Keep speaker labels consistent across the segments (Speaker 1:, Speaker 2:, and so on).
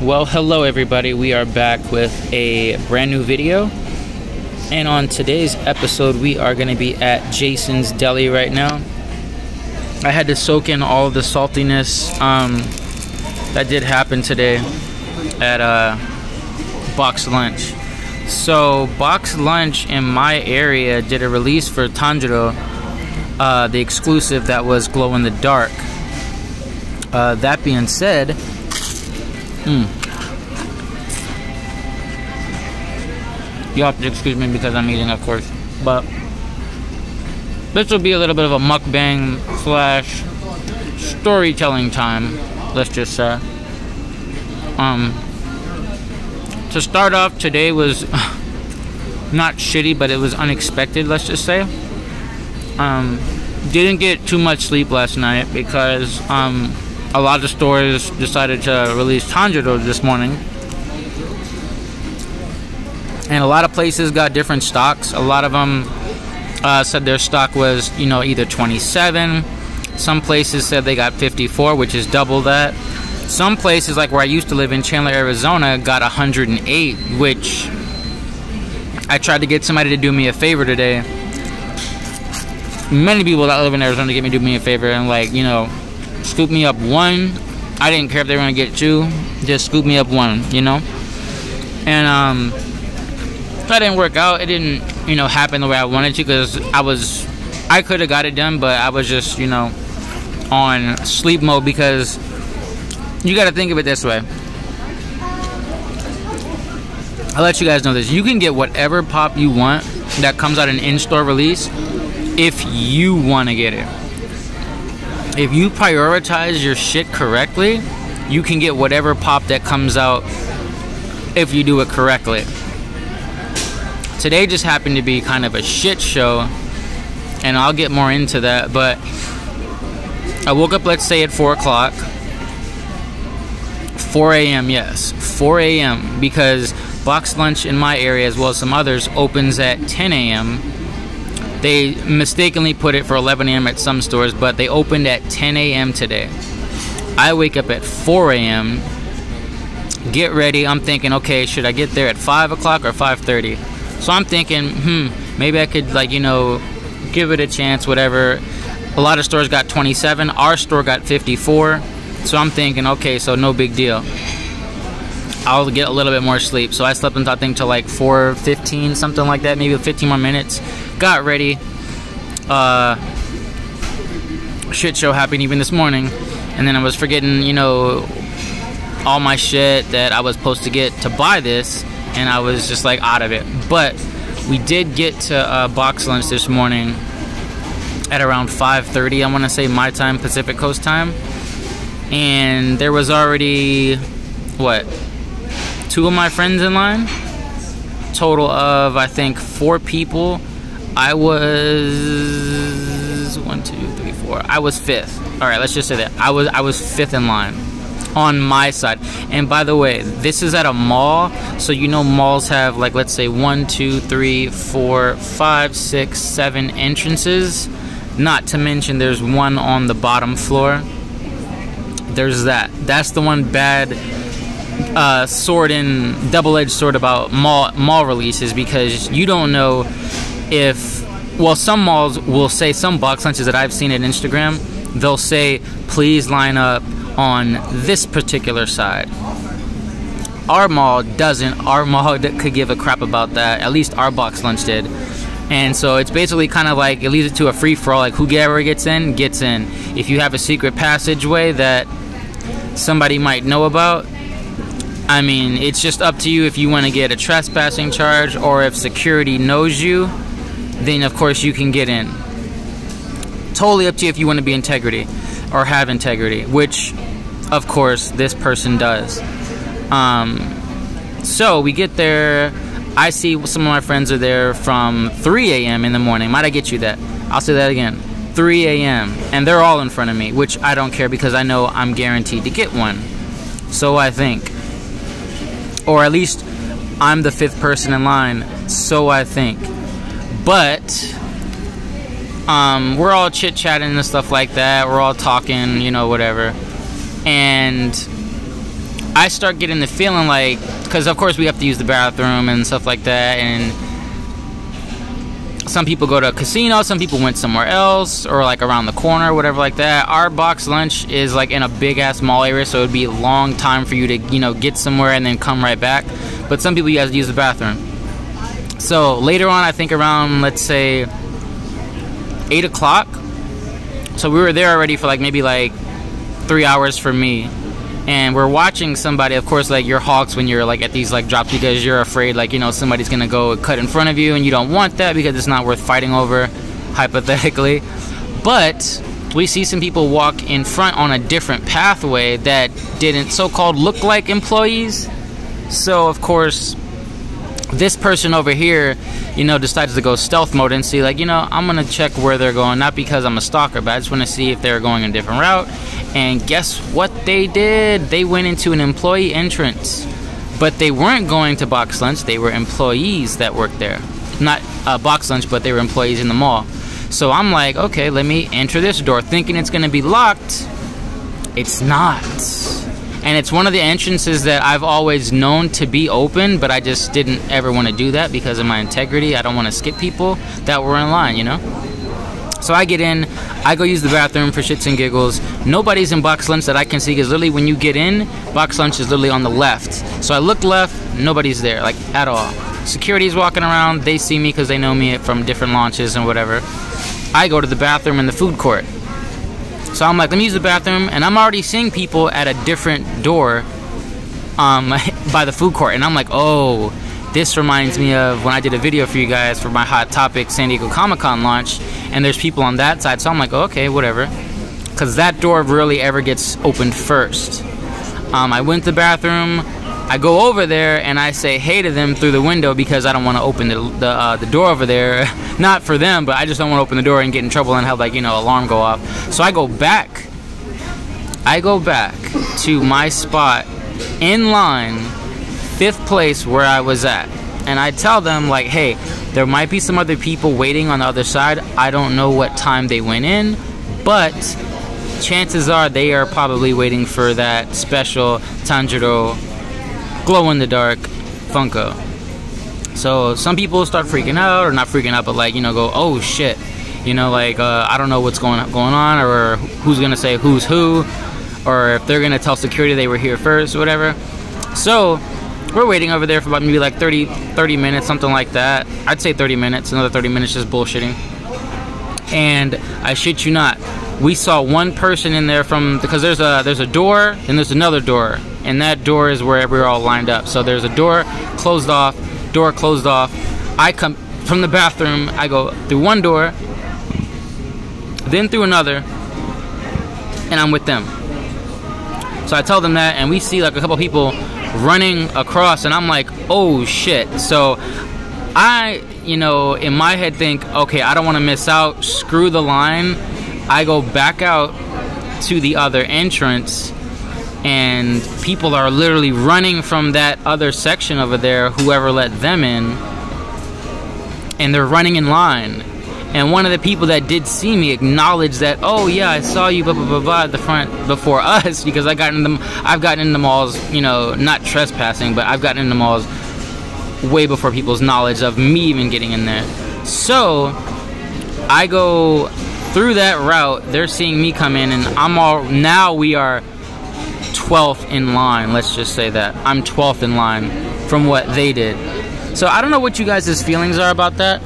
Speaker 1: Well, hello everybody, we are back with a brand new video, and on today's episode we are going to be at Jason's Deli right now. I had to soak in all of the saltiness that did happen today at BOXLUNCH. So BOXLUNCH in my area did a release for Tanjiro, the exclusive that was glow in the dark. That being said, you have to excuse me because I'm eating, of course, but this will be a little bit of a mukbang slash storytelling time, let's just say. To start off, today was not shitty, but it was unexpected, let's just say. Didn't get too much sleep last night because a lot of stores decided to release Tanjiro this morning, and a lot of places got different stocks. A lot of them said their stock was, you know, either 27. Some places said they got 54, which is double that. Some places, like where I used to live in Chandler, Arizona, got 108, which I tried to get somebody to do me a favor today. Many people that live in Arizona get me to do me a favor and, like, you know, scoop me up one. I didn't care if they were gonna get two, just scoop me up one, you know. And that didn't work out. It didn't, you know, happen the way I wanted to, because I could have got it done, but I was just, you know, on sleep mode. Because you got to think of it this way. I'll let you guys know this. You can get whatever pop you want that comes out in in-store release if you want to get it. If you prioritize your shit correctly, you can get whatever pop that comes out if you do it correctly. Today just happened to be kind of a shit show, and I'll get more into that, but I woke up, let's say, at 4 o'clock. 4 a.m., yes, 4 a.m., because BOXLUNCH in my area, as well as some others, opens at 10 a.m. They mistakenly put it for 11 a.m. at some stores, but they opened at 10 a.m. today. I wake up at 4 a.m., get ready. I'm thinking, okay, should I get there at 5 o'clock or 5:30? So I'm thinking, maybe I could, like, you know, give it a chance, whatever. A lot of stores got 27. Our store got 54. So I'm thinking, okay, so no big deal. I'll get a little bit more sleep. So I slept until, I think, till like 4:15, something like that, maybe 15 more minutes. Got ready. Shit show happened even this morning. And then I was forgetting, you know, all my shit that I was supposed to get to buy this. And I was just like out of it. But we did get to BOXLUNCH this morning at around 5:30, I want to say, my time, Pacific Coast time. And there was already, what, 2 of my friends in line? Total of, I think, 4 people. I was 1, 2, 3, 4. I was 5th. All right, let's just say that I was 5th in line on my side. And by the way, this is at a mall, so you know malls have, like, let's say 1, 2, 3, 4, 5, 6, 7 entrances. Not to mention there's one on the bottom floor. There's that. That's the one bad double-edged sword about mall releases, because you don't know if, well, some malls will say, some BOXLUNCHes that I've seen at Instagram, they'll say, please line up on this particular side. Our mall doesn't. Our mall could give a crap about that. At least our BOXLUNCH did. And so it's basically kind of like, it leaves it to a free-for-all, like whoever gets in, gets in. If you have a secret passageway that somebody might know about, I mean, it's just up to you if you want to get a trespassing charge, or if security knows you, then of course you can get in. Totally up to you if you want to be integrity or have integrity, which of course this person does. So we get there. I see some of my friends are there from 3 a.m. in the morning. Might I get you that? I'll say that again. 3 a.m. And they're all in front of me, which I don't care, because I know I'm guaranteed to get one. So I think. Or at least I'm the 5th person in line, so I think. But we're all chit-chatting and stuff like that. We're all talking, you know, whatever. And I start getting the feeling like, because of course we have to use the bathroom and stuff like that, and some people go to a casino, some people went somewhere else, or like around the corner, whatever like that. Our box lunch is like in a big ass mall area, so it'd be a long time for you to, you know, get somewhere and then come right back. But some people, you have to use the bathroom. So later on, I think around, let's say 8 o'clock. So we were there already for like maybe like 3 hours for me. And we're watching somebody, of course, like you're hawks when you're like at these like drops, because you're afraid like, you know, somebody's gonna go cut in front of you, and you don't want that because it's not worth fighting over, hypothetically. But we see some people walk in front on a different pathway that didn't so-called look like employees. So of course this person over here, you know, decides to go stealth mode and see like, you know, I'm gonna check where they're going, not because I'm a stalker, but I just want to see if they're going a different route. And guess what they did? They went into an employee entrance, but they weren't going to box lunch. They were employees that worked there, not box lunch, but they were employees in the mall. So I'm like, okay, let me enter this door, thinking it's gonna be locked. It's not. And it's one of the entrances that I've always known to be open, but I just didn't ever want to do that because of my integrity. I don't want to skip people that were in line, you know? So I get in, I go use the bathroom for shits and giggles. Nobody's in box lunch that I can see, because literally when you get in, box lunch is literally on the left. So I look left, nobody's there, like at all. Security's walking around, they see me because they know me from different launches and whatever. I go to the bathroom in the food court. So I'm like, let me use the bathroom, and I'm already seeing people at a different door by the food court. And I'm like, oh, this reminds me of when I did a video for you guys for my Hot Topic San Diego Comic-Con launch, and there's people on that side. So I'm like, okay, whatever, because that door rarely ever gets opened first. I went to the bathroom, I go over there, and I say hey to them through the window because I don't want to open the door over there. Not for them, but I just don't want to open the door and get in trouble and have, like, you know, alarm go off. So I go back to my spot in line, 5th place where I was at, and I tell them like, hey, there might be some other people waiting on the other side. I don't know what time they went in, but chances are they are probably waiting for that special Tanjiro glow-in-the-dark Funko. So some people start freaking out, or not freaking out, but like, you know, go, oh shit, you know, like I don't know what's going on, or who's gonna say who's who, or if they're gonna tell security they were here first or whatever. So we're waiting over there for about maybe like 30 minutes, something like that. I'd say 30 minutes, another 30 minutes just bullshitting. And I shit you not, we saw one person in there from, because there's a door and there's another door, and that door is where we're all lined up. So there's a door closed off, door closed off. I come from the bathroom, I go through one door, then through another, and I'm with them. So I tell them that, and we see like a couple people running across, and I'm like, oh shit. So I, you know, in my head think, okay, I don't want to miss out, screw the line. I go back out to the other entrance, and people are literally running from that other section over there, whoever let them in, and they're running in line. And one of the people that did see me acknowledged that, oh yeah, I saw you blah blah blah blah at the front before us, because I've gotten in the malls, you know, not trespassing, but I've gotten in the malls way before people's knowledge of me even getting in there. So I go through that route, they're seeing me come in, and now we are 12th in line, let's just say that. I'm 12th in line from what they did. So I don't know what you guys' feelings are about that.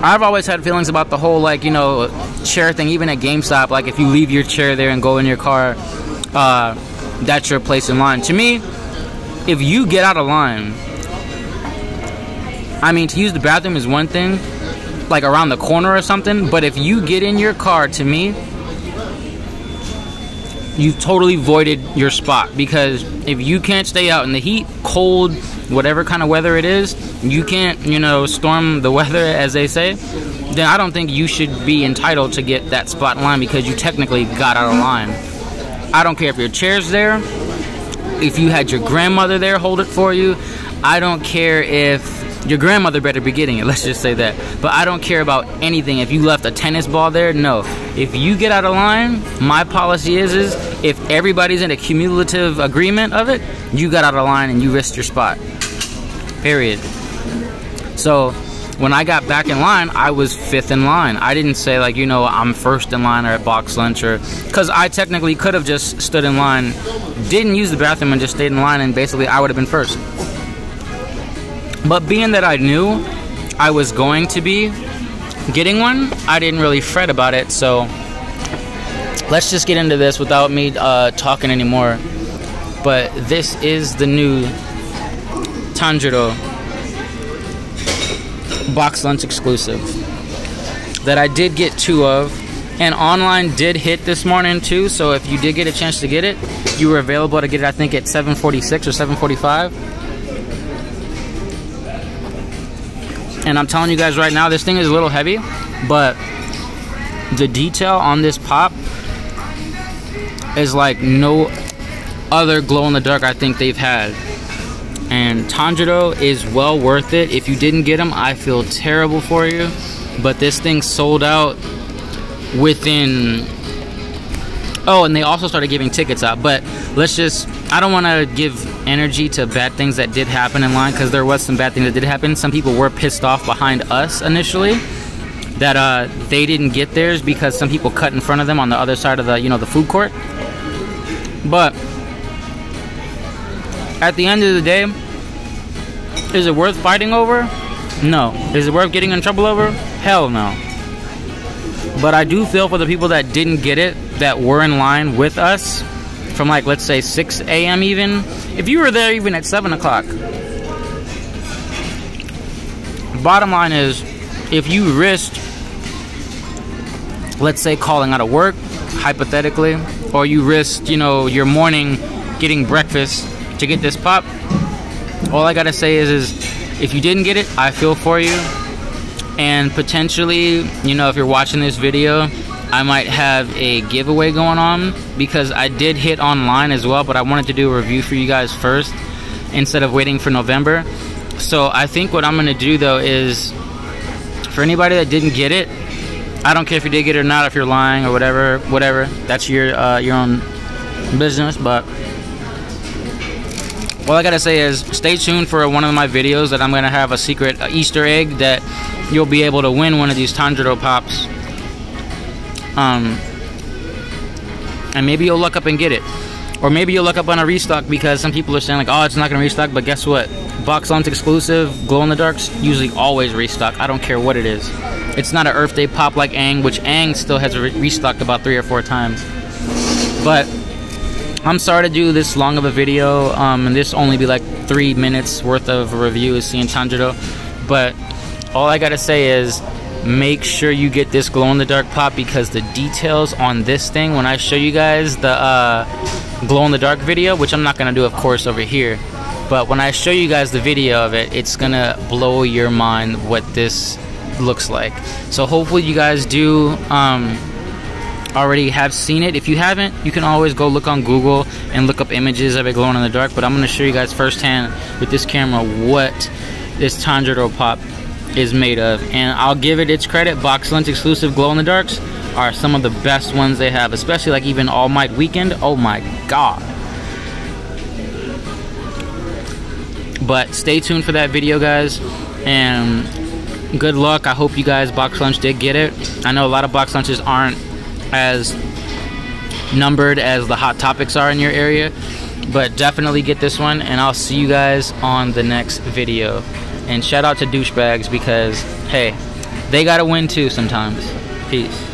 Speaker 1: I've always had feelings about the whole, like, you know, chair thing, even at GameStop. Like, if you leave your chair there and go in your car, that's your place in line. To me, if you get out of line, I mean, to use the bathroom is one thing, like around the corner or something, but if you get in your car, to me, you've totally voided your spot. Because if you can't stay out in the heat, cold, whatever kind of weather it is, you can't, you know, storm the weather, as they say, then I don't think you should be entitled to get that spot in line, because you technically got out of line. I don't care if your chair's there, if you had your grandmother there hold it for you. I don't care if your grandmother better be getting it, let's just say that. But I don't care about anything. If you left a tennis ball there, no. If you get out of line, my policy is if everybody's in a cumulative agreement of it, you got out of line and you risked your spot. Period. So when I got back in line, I was 5th in line. I didn't say like, you know, I'm 1st in line or at box lunch, or because I technically could have just stood in line, didn't use the bathroom, and just stayed in line, and basically I would have been 1st. But being that I knew I was going to be getting one, I didn't really fret about it. So let's just get into this without me talking anymore. But this is the new Tanjiro box lunch exclusive that I did get 2 of, and online did hit this morning too. So if you did get a chance to get it, you were available to get it, I think at 7:46 or 7:45. And I'm telling you guys right now, this thing is a little heavy, but the detail on this pop is like no other glow-in-the-dark I think they've had. And Tanjiro is well worth it. If you didn't get them, I feel terrible for you. But this thing sold out within... Oh, and they also started giving tickets out. But let's just... I don't want to give energy to bad things that did happen in line, because there was some bad things that did happen. Some people were pissed off behind us initially that they didn't get theirs because some people cut in front of them on the other side of the, you know, the food court. But at the end of the day, is it worth fighting over? No. Is it worth getting in trouble over? Hell no. But I do feel for the people that didn't get it, that were in line with us from like, let's say 6 a.m. even. If you were there even at 7 o'clock. Bottom line is, if you risked, let's say calling out of work, hypothetically, or you risked, you know, your morning getting breakfast to get this pop, all I gotta say is if you didn't get it, I feel for you. And potentially, you know, if you're watching this video, I might have a giveaway going on, because I did hit online as well, but I wanted to do a review for you guys first instead of waiting for November. So I think what I'm gonna do though is, for anybody that didn't get it, I don't care if you did get it or not, if you're lying or whatever, that's your own business. But all I gotta say is stay tuned for one of my videos that I'm gonna have a secret Easter egg that you'll be able to win one of these Tanjiro pops. And maybe you'll look up and get it, or maybe you'll look up on a restock, because some people are saying like, oh, it's not gonna restock. But guess what? Box lunch exclusive glow-in-the-darks usually always restock. I don't care what it is. It's not an Earth Day pop like Aang, which Aang still has restocked about 3 or 4 times. But I'm sorry to do this long of a video, and this only be like 3 minutes worth of a review is seeing Tanjiro. But all I gotta say is, make sure you get this glow-in-the-dark pop, because the details on this thing, when I show you guys the glow-in-the-dark video, which I'm not gonna do of course over here, but when I show you guys the video of it, it's gonna blow your mind what this looks like. So hopefully you guys do already have seen it. If you haven't, you can always go look on Google and look up images of it glowing in the dark. But I'm gonna show you guys firsthand with this camera what this Tanjiro pop is made of, and I'll give it its credit. Box lunch exclusive glow in the darks are some of the best ones they have, especially like even All Might Weekend. Oh my god. But stay tuned for that video, guys, and good luck. I hope you guys box lunch did get it. I know a lot of box lunches aren't as numbered as the hot topics are in your area, but definitely get this one, and I'll see you guys on the next video. And shout out to douchebags, because hey, they gotta win too sometimes. Peace.